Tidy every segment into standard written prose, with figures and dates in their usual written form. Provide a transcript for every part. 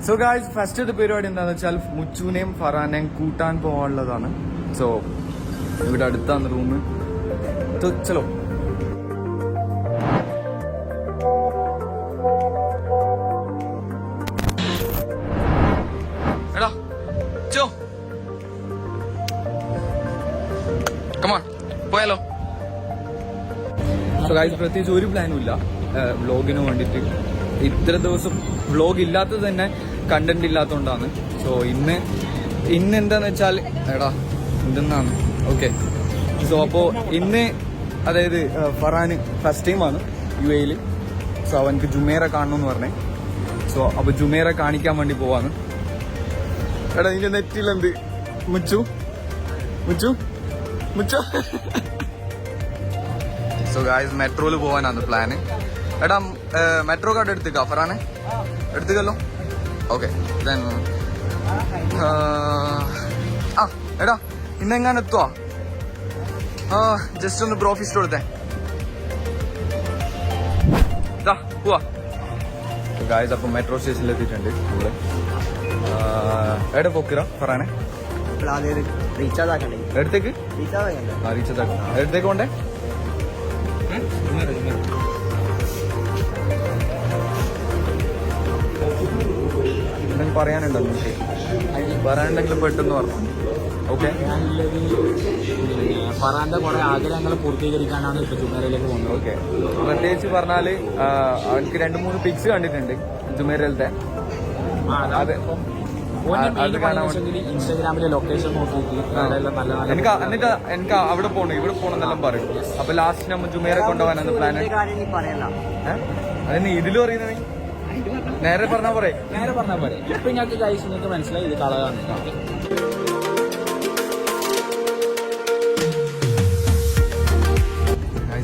So guys first പരിപാടി എന്താണെന്ന് വെച്ചാൽ മുച്ചുവിനെയും ഫറാനെയും കൂട്ടാൻ പോകാനുള്ളതാണ്. സോ ഇവിടെ അടുത്താണ് റൂം. ചലോ എടാ ചോ കമോൺ പോയാലോ. സോ ഗായ്സ് പ്രത്യേകിച്ച് ഒരു പ്ലാനും ഇല്ല വ്ളോഗിന് വേണ്ടിയിട്ട്. ഇത്ര ദിവസം വ്ളോഗ് ഇല്ലാത്തത് തന്നെ കണ്ടന്റ് ഇല്ലാത്തതുകൊണ്ടാണ്. സോ ഇന്ന് എന്താന്ന് വെച്ചാൽ എടാ എന്തെന്നാണ് ഓക്കെ. സോ അപ്പോൾ ഇന്ന് അതായത് ഫറാന് ഫസ്റ്റ് ടൈമാണ് UAE. സോ അവനക്ക് ജുമേറ കാണണമെന്ന് പറഞ്ഞേ. സോ അപ്പൊ ജുമേറ കാണിക്കാൻ വേണ്ടി പോവാണ്. എടാ നിന്റെ നെറ്റിലെന്ത് മുച്ചു മുച്ചു മുച്ചു. സോ ഗായ്സ് മെട്രോയിൽ പോകാനാണ് പ്ലാന്. എടാ മെട്രോ കാർഡ് എടുത്തേക്കാ ഫറാനെ? എടുത്തേക്കല്ലോ. ഓക്കെ ദെൻ എടാ ഇന്നെങ്ങാനും എത്തുവാ? ജസ്റ്റ് ഒന്ന് ബ്രോഫിസ്റ്റ് കൊടുത്തേ. പോവാ ഗായ്സ്. അപ്പം മെട്രോ സ്റ്റേഷനിൽ എത്തിയിട്ടുണ്ട് നമ്മള്. എവിടെ പോക്കിറ ഫറാനെ? എടുത്തേക്ക് റീചാർജ് ആക്കണം. എടുത്തേക്ക് കൊണ്ടേ എന്തെങ്കിലും പറയാനുണ്ടോ നിങ്ങൾക്ക്? പറയാനുണ്ടെങ്കിലും പെട്ടെന്ന് പറഞ്ഞു. ഓക്കെ. ഫറാന്റെ കുറെ ആഗ്രഹങ്ങൾ പൂർത്തീകരിക്കാനാണ് ഇപ്പൊ ജുമേറയിലേക്ക് പോകുന്നത്. ഓക്കെ. പ്രത്യേകിച്ച് പറഞ്ഞാല് അവർക്ക് 2-3 പിക്സ് കണ്ടിട്ടുണ്ട് ജുമേറയിലത്തെ. അത് കാണാൻ ഇൻസ്റ്റാഗ്രാമിലെ ലൊക്കേഷൻ നോക്കിയിട്ട് എനിക്ക് അവിടെ പോകണം ഇവിടെ പോകണം എന്നെല്ലാം പറയും. അപ്പൊ ലാസ്റ്റ് നമ്മൾ ജുമേറെ കൊണ്ടുപോകാനാണ് പ്ലാൻ. അതിന് ഇതിലും അറിയുന്നത് നേരെ പറഞ്ഞാൽ പോരെ. ഇപ്പൊ ഞങ്ങൾക്ക് ഗൈസ് നിങ്ങൾക്ക് മനസ്സിലായി ഇത് കളറാണ്.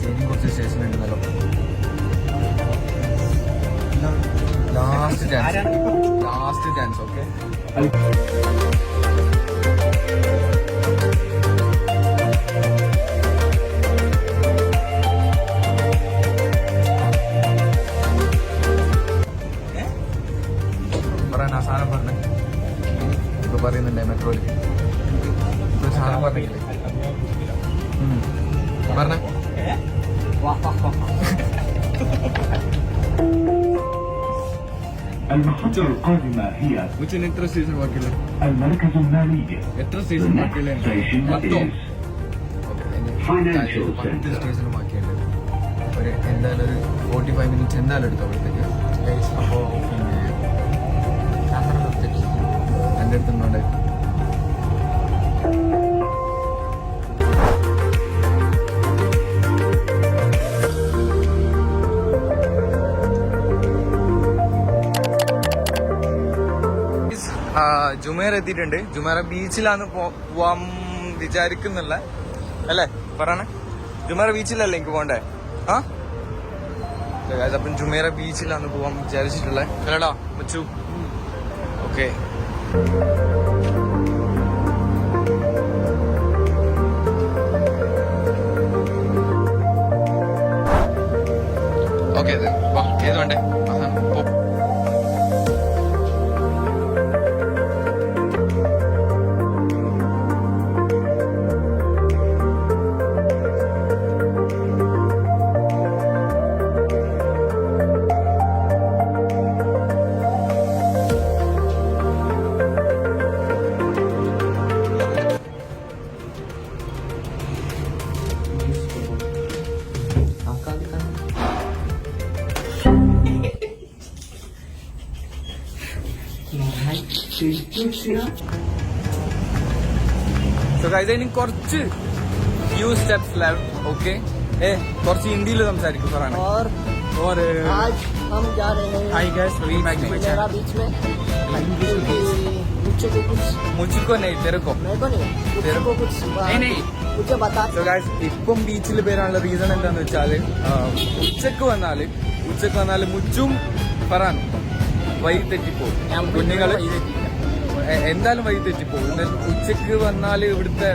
ഇനി കുറച്ച് സ്റ്റേഷൻ ഉണ്ടല്ലോ. Last chance okay. പറയാൻ ആ സാധനം പറഞ്ഞേ. ഇപ്പൊ പറയുന്നുണ്ടേ മെട്രോയിൽ ഇപ്പൊ സാധനം പറഞ്ഞില്ലേ പറഞ്ഞേ. المحطة القادمة هي മുച്ചിന് എത്ര സ്റ്റേഷൻ ബാക്കിയുള്ള? المركز المالي. എത്ര സ്റ്റേഷൻ ബാക്കിയുള്ള? Station is Financial 10 Center. Station ബാക്കിയുണ്ട്. ഒരു എന്തായാലും ഒരു 45 മിനിറ്റ്സ് എന്തായാലും എടുക്കും അവിടത്തേക്ക്. അപ്പോ പിന്നെ എൻ്റെ അടുത്തുണ്ടോണ്ടേ ജുമേറ എത്തിയിട്ടുണ്ട്. ജുമേറ ബീച്ചിലാണ് പോവാൻ വിചാരിക്കുന്നില്ല അല്ലേ പറയണേ? ജുമേറ ബീച്ചിലല്ലേ എനിക്ക് പോണ്ടേ? അപ്പം ജുമേറ ബീച്ചിലാണ് പോവാൻ വിചാരിച്ചിട്ടുള്ളത്. അല്ലടാ മച്ചു? ഓക്കെ. ഓക്കെ വാ ഏത് വേണ്ടേ? പോ. സോ ഗൈസ് ഇനി കുറച്ച് ഫ്യൂ സ്റ്റെപ്സ് ലെഫ്റ്റ്. ഓക്കെ. കുറച്ച് ഹിന്ദിയിൽ സംസാരിക്കും ഫറാന. और आज हम जा रहे हैं हाय गाइस वी मैक जुमेरा बीच में. मुझको नहीं तेरे को. मेरे को नहीं, तेरे को कुछ नहीं मुझे बता. സോ ഗൈസ് ഇപ്പം ബീച്ചിൽ വരാനുള്ള റീസൺ എന്താന്ന് വെച്ചാല് ഉച്ചക്ക് വന്നാല് മുച്ചും ഫറാനും വഴി തെറ്റിപ്പോകും. കുഞ്ഞുങ്ങള് എന്തായാലും വഴി തെറ്റിപ്പോകും. ഉച്ചക്ക് വന്നാല് ഇവിടുത്തെ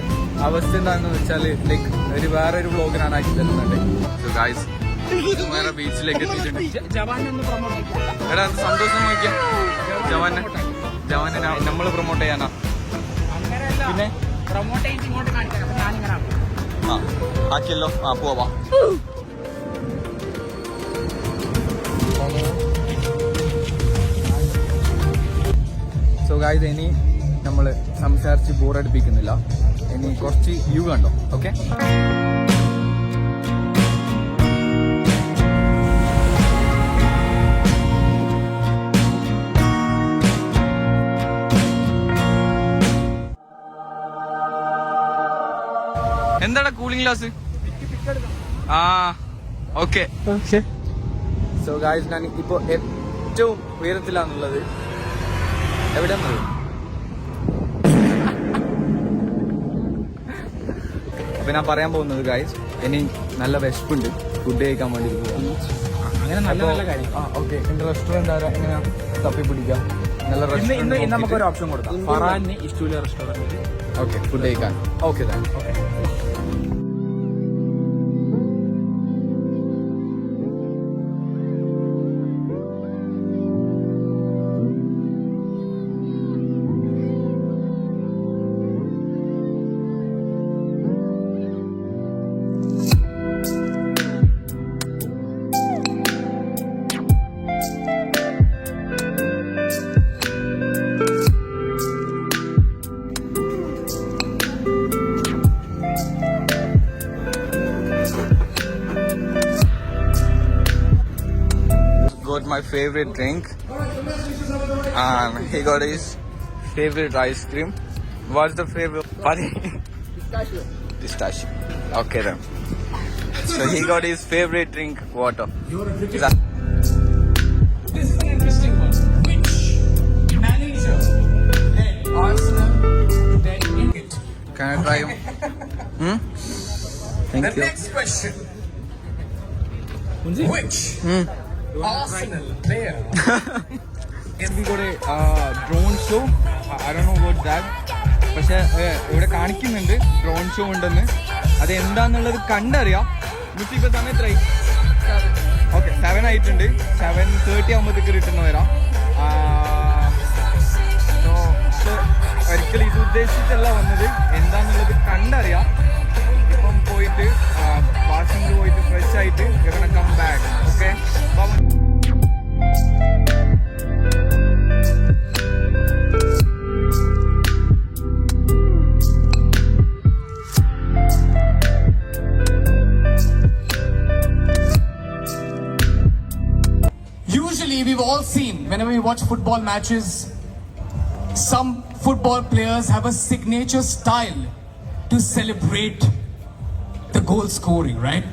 അവസ്ഥ എന്താണെന്ന് വെച്ചാല് ലൈക്ക് വേറൊരു വ്ളോഗിനാണ് ആക്കി തരുന്നുണ്ട്. സോ ഗൈസ് വേറെ ബീച്ചിലേക്ക് എത്തിയിട്ടുണ്ട്. ജവാനൊന്ന് പ്രൊമോട്ട് എടാ സന്തോഷം നോക്കിയാ ജവാനെ നമ്മൾ പ്രൊമോട്ട് ചെയ്യാനാ. അങ്ങനെയല്ല, പിന്നെ പ്രൊമോട്ട് ചെയ്ത് ഇങ്ങോട്ട് കാണിക്കാം. അപ്പൊ ഞാനിങ്ങനെ ആക്കും. ആ ആക്കിയല്ലോ. പോവാ. സോ ഗായ്സ്, ഇനി നമ്മൾ സംസാരിച്ച് ബോറടിപ്പിക്കുന്നില്ല. ഇനി കുറച്ച് വ്യൂ കണ്ടോ. ഓക്കെ, എന്താടാ cooling glass? Okay. So guys, ഞാൻ ഇപ്പോ ഏറ്റവും ഉയരത്തിലാണുള്ളത്. എവിടെയാണത്? അപ്പൊ ഞാൻ പറയാൻ പോകുന്നത് ഗായ്സ്, ഇനി നല്ല വിശപ്പുണ്ട്, ഫുഡ് കഴിക്കാൻ വേണ്ടി പോവാം. അങ്ങനെ നല്ല നല്ല കാര്യം. ഓക്കെ, എന്റെ റെസ്റ്റോറന്റ് എങ്ങനെയാ തപ്പി പിടിക്കാം? നല്ല ഇന്ന് റെസ്റ്റോറന്റ് നമുക്കൊരു ഓപ്ഷൻ കൊടുക്കാം. ഫറാന് ഇഷ്ടമുള്ള റെസ്റ്റോറന്റ്. ഓക്കെ, ഫുഡ് കഴിക്കാൻ. ഓക്കെ താൻ. Okay. Got my favorite drink and he got his favorite ice cream. What's the favorite? Pistachio. Pistachio. Okay then. So he got his favorite drink, water. This is an interesting one. Which manager led Arsenal to their wicket? Can I try him? Thank The you. next question. Which Arsenal player? We got a drone show. I don't know about that. പക്ഷെ ഇവിടെ കാണിക്കുന്നുണ്ട് drone show ഉണ്ടെന്ന്. അത് എന്താന്നുള്ളത് കണ്ടറിയാം. ഇപ്പൊ സമയം എത്രയായി? ഓക്കെ, 7 ആയിട്ടുണ്ട്. 7:30 ആകുമ്പോഴത്തേക്ക് റിട്ടേൺ വരാം. ഒരിക്കലും ഇത് ഉദ്ദേശിച്ചല്ല വന്നത്. എന്താന്നുള്ളത് കണ്ടറിയാം. ഇപ്പം പോയിട്ട് വാഷിംഗ് പോയിട്ട് ഫ്രഷ് ആയിട്ട് come back. Okay, Usually, we've all seen whenever we watch football matches, some football players have a signature style to celebrate the goal scoring, right?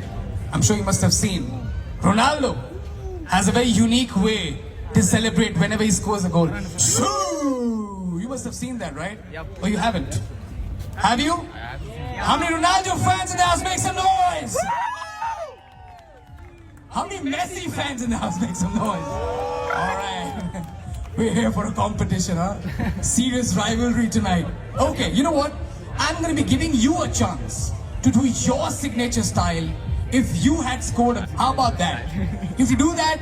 I'm sure you must have seen. Ronaldo has a very unique way to celebrate whenever he scores a goal. Shoo! You must have seen that, right? Yep. Or you haven't? Have you? How many Ronaldo fans in the house? Make some noise! How many Messi fans in the house? Make some noise. All right. We're here for a competition, huh? Serious rivalry tonight. Okay, you know what? I'm going to be giving you a chance to do your signature style if you had scored. How about that? If you do that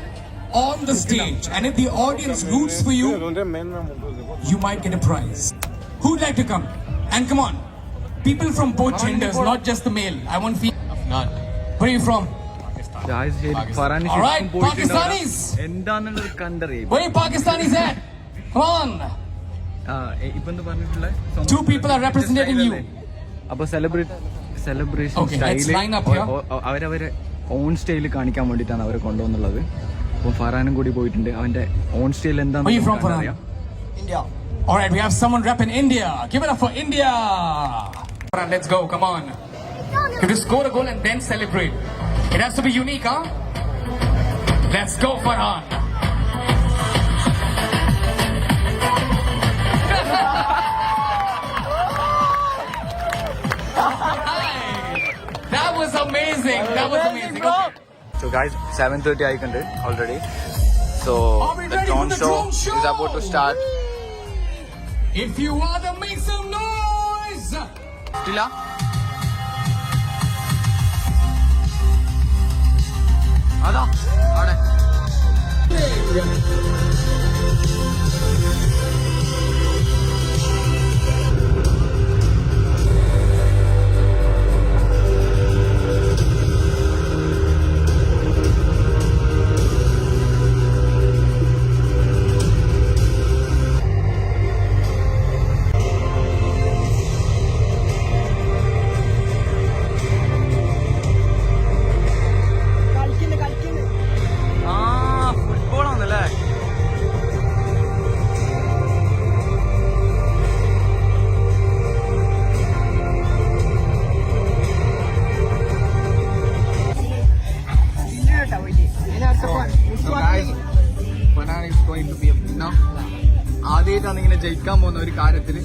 on the stage and if the audience roots for you, you might get a prize. Who'd like to come? And come on. People from both genders, not just the male. I want female. None. Where are you from? All right, Pakistanis. എന്താന്നുള്ളത് കണ്ടറിയാം. Where are Pakistanis at? Come on. ഇപ്പൊ എന്താ പറഞ്ഞിട്ടുള്ള Two people are representing you. അപ്പൊ celebration Okay, let's line up here. അവരവരെ on style കാണിക്കാൻ വേണ്ടിയിട്ടാണ് അവരെ കൊണ്ടുവന്നുള്ളത്. അപ്പൊ ഫറാനും കൂടി പോയിട്ടുണ്ട്. അവന്റെ own style Where are you from, എന്താണെന്ന് Farhan? India. All right, we have someone repping India. Give it up for India. Farhan, let's go. Come on. You just score a goal and then celebrate. It has to be unique, huh? Let's go, Farhan. That was amazing. That was amazing. Okay. So guys, 7:30 ആയിട്ടുണ്ട് already. So Are we the ready drone for the show drone show? is about to start. If you want to make some noise. Tila? ആയിട്ടാണ് ഇങ്ങനെ ജയിക്കാൻ പോകുന്ന ഒരു കാര്യത്തിൽ.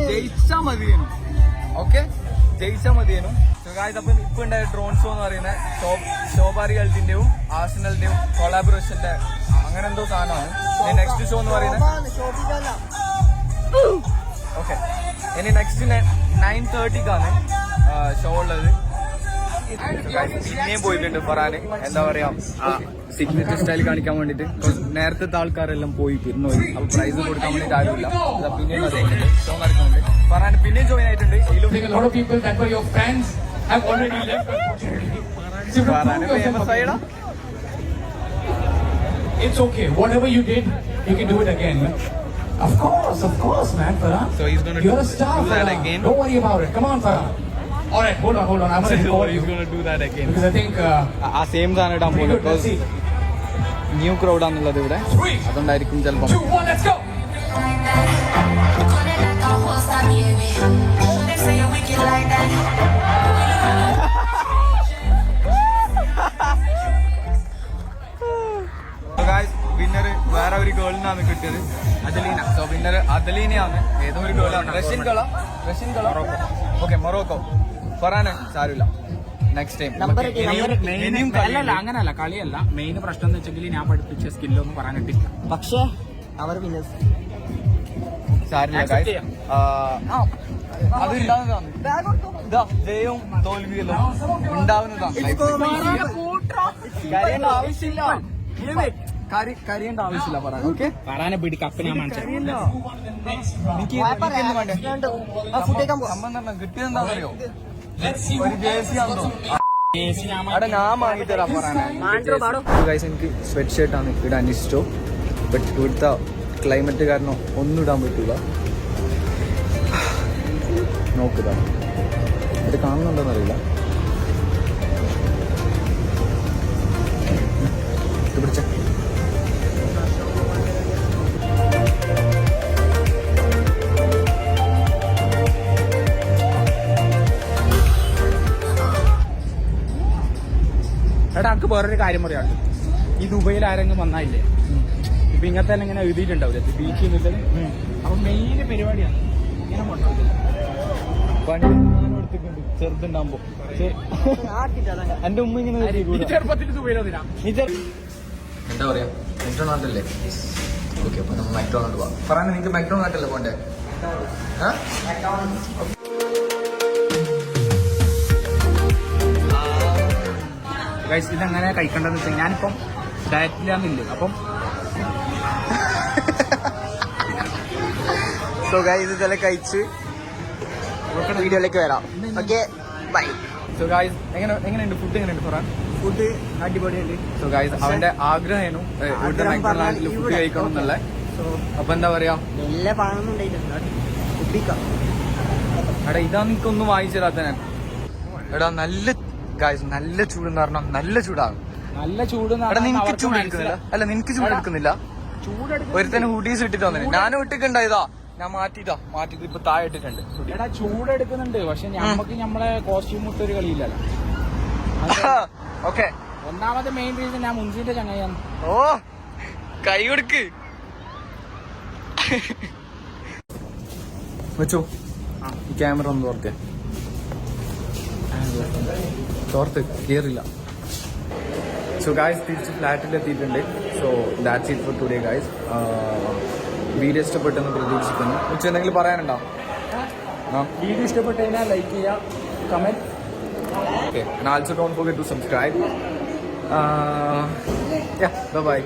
ജയിച്ചാ മതിയേനു. Okay, ജയിച്ചാ മതിയേനു. അപ്പം ഇപ്പൊ ഉണ്ടായ ഡ്രോൺ ഷോ എന്ന് പറയുന്നത് ശോഭാരി ഗൾട്ടിന്റെയും ആർസണലിന്റെയും കൊളാബറേഷന്റെ അങ്ങനെ എന്തോ സാധനമാണ്. നെക്സ്റ്റ് ഷോ എന്ന് പറയുന്നത് ഓക്കെ, ഇനി നെക്സ്റ്റ് 9:30ക്കാണ് ഷോ ഉള്ളത്. പിന്നെയും പോയിട്ടുണ്ട് ഫറാന്, എന്താ പറയാ സിഗ്നേച്ചർ സ്റ്റൈൽ കാണിക്കാൻ വേണ്ടിട്ട്. നേരത്തെ ആൾക്കാരെല്ലാം പോയി പിന്നോയി, അപ്പൊ പ്രൈസ് കൊടുക്കാൻ വേണ്ടിട്ട് ആരുമില്ല. പിന്നെയും ഷോ നടക്കുന്നുണ്ട്. ഫറാന് പിന്നെയും ജോയിൻ ആയിട്ടുണ്ട്. It's okay. Whatever you did, you can do it again. Man. Of course, man, Farhan. So he's gonna You're do a star, that Farhan. again? Don't worry about it. Come on, Farhan. All right, hold on. I'm going to record you. He's gonna do that again. Because I think... ആ same സാധനം ഇടാൻ pretty പോകുന്നത്. good. Let's see. New crowd ആണുള്ളത് ഇവിടെ, 3, അതുകൊണ്ടായിരിക്കും ചിലപ്പോൾ. 2, 1, let's go. Winner വേറെ ഒരു ഗേളിനാണ് കിട്ടിയത്, അദലീന. So winner അദലീനയാണ്. ഏതോ ഒരു ഗേളാണ്. റഷ്യൻ കള ഓക്കെ, മൊറോക്കോ. ഫറാന് സാരമില്ല, നെക്സ്റ്റ് ടൈം. അല്ലല്ല, അങ്ങനല്ല, കളിയല്ല. മെയിൻ പ്രശ്നം എന്ന് വെച്ചെങ്കിൽ ഞാൻ പഠിപ്പിച്ച സ്കില്ലൊന്നും പറയാനിട്ടില്ല. പക്ഷേ അവർ വിന്നേഴ്സ്. സാരില്ല guys. അത് ഉണ്ടാവുന്നതാണ്. ഇതാ ജയവും തോൽവിയെല്ലാം ഉണ്ടാവുന്നതാണ്. കരയേണ്ട ആവശ്യമില്ല, കരയേണ്ട ആവശ്യമില്ല പറയാൻ. ഓക്കെ, പറയാനെ പിടി കപ്പ് ഞാൻ മനസ്സിലാക്കി. സംബന്ധം കിട്ടിയതെന്താണെന്നറിയോ? ഒരു ജേഴ്സിയാണോ അവിടെ ഞാൻ വാങ്ങിത്തരാ പറയാനായി. എനിക്ക് സ്വെറ്റ് ഷർട്ടാണ് ഇടാൻ ഇഷ്ടം. ബട്ട് ഇവിടുത്തെ ക്ലൈമറ്റ് കാരണം ഒന്നും ഇടാൻ പറ്റൂല. നോക്കുക, ഇത് കാണുന്നുണ്ടോന്നറിയില്ല. ഇത് പിടിച്ച എടാ, എനിക്ക് വേറൊരു കാര്യം പറയാണ്ട്. ഈ ദുബൈയിൽ ആരെങ്കിലും വന്നായില്ലേ, ഇപ്പൊ ഇങ്ങനത്തെ തന്നെ ഇങ്ങനെ എഴുതിയിട്ടുണ്ടാവില്ലേ ബീച്ച് എന്നുള്ളത്. അപ്പൊ മെയിൻ പരിപാടിയാണ് ഇങ്ങനെ കൊണ്ടുപോകുന്നത്. എടുത്തിട്ടുണ്ട് ചെറുതുണ്ടാകുമ്പോ. എന്റെ ഉമ്മ ഇങ്ങനെ ചെറുപ്പത്തിൽ ദുബൈയിലൊന്നില്ല. എന്താ പറയാ, മെക്ഡോണാൾഡ് അല്ലേ? ഓക്കെ, അപ്പൊ നമ്മൾ മെക്ഡോണാൾഡ് പോവാം. പറയാൻ നിങ്ങൾക്ക് മെക്ഡോണാൾഡ് അല്ലേ പോണ്ടേ? ഗൈസ്, ഇതെങ്ങനെ കഴിക്കേണ്ടതെന്ന് വെച്ചാൽ ഞാനിപ്പം ഡയറ്റിലാന്നില്ല. അപ്പം സോ ഗൈസ് ഇതെല്ലാം കഴിച്ച് വീഡിയോയിലേക്ക് വരാം. Okay, bye. സോ ഗൈസ് എങ്ങനെയുണ്ട് ഫുഡ്? എങ്ങനെയുണ്ട് പറയാൻ? ഫുഡ് അടിപൊളിയുണ്ട്. സോ ഗൈസ് അവന്റെ ആഗ്രഹമായിരുന്നു ഇവിടുത്തെ മെക്ഡൊണാൾഡിൽ ഫുഡ് കഴിക്കണം എന്നുള്ള. അപ്പൊ എന്താ പറയാ, എല്ലാ പാടുന്നുണ്ടായിട്ടുണ്ട്. എടാ ഇതാ നിനക്കൊന്നും വാങ്ങിച്ചു തരാത്ത ഞാൻ. എടാ നല്ല ഗൈസ്, നല്ല ചൂടെന്ന് പറഞ്ഞാൽ നല്ല ചൂടാണ്. നല്ല ചൂട്. എടാ നിനക്ക് ചൂട് എടുക്കുന്നില്ല? അല്ല, നിനക്ക് ചൂട് എടുക്കുന്നില്ല? ഒരുത്തന്നെ ഹുഡീസ് ഇട്ടിട്ട് വന്നില്ല. ഞാനും ഇട്ടിട്ടുണ്ടായതാ, ഞാൻ മാറ്റിട്ട് ഇപ്പൊ താഴെ ഇട്ടിട്ടുണ്ട്. എടാ ചൂടെടുക്കുന്നുണ്ട്, പക്ഷെ ഞമ്മക്ക് നമ്മളെ കോസ്റ്റ്യൂം ഇട്ടൊരു കളിയില്ലല്ലോ. ഓക്കെ, ഒന്നാമത്തെ മെയിൻ റീസൺ ഞാൻ മുൻസിന്റെ ചങ്ങയാണ്. ഓ കൈ കൊടുക്ക് വെച്ചോ. ഈ ക്യാമറ ഒന്ന് തോർത്ത് കേറില്ല. സോ ഗായ്സ് തിരിച്ച് ഫ്ലാറ്റിൽ എത്തിയിട്ടുണ്ട്. So that's it for today guys. Video ഇഷ്ടപ്പെട്ടെന്ന് പ്രതീക്ഷിക്കുന്നു. ഉച്ച എന്തെങ്കിലും പറയാനുണ്ടോ? വീഡിയോ ഇഷ്ടപ്പെട്ട് കഴിഞ്ഞാൽ ലൈക്ക് ചെയ്യുക, comment. Okay, and also don't forget to subscribe. Yeah, bye-bye.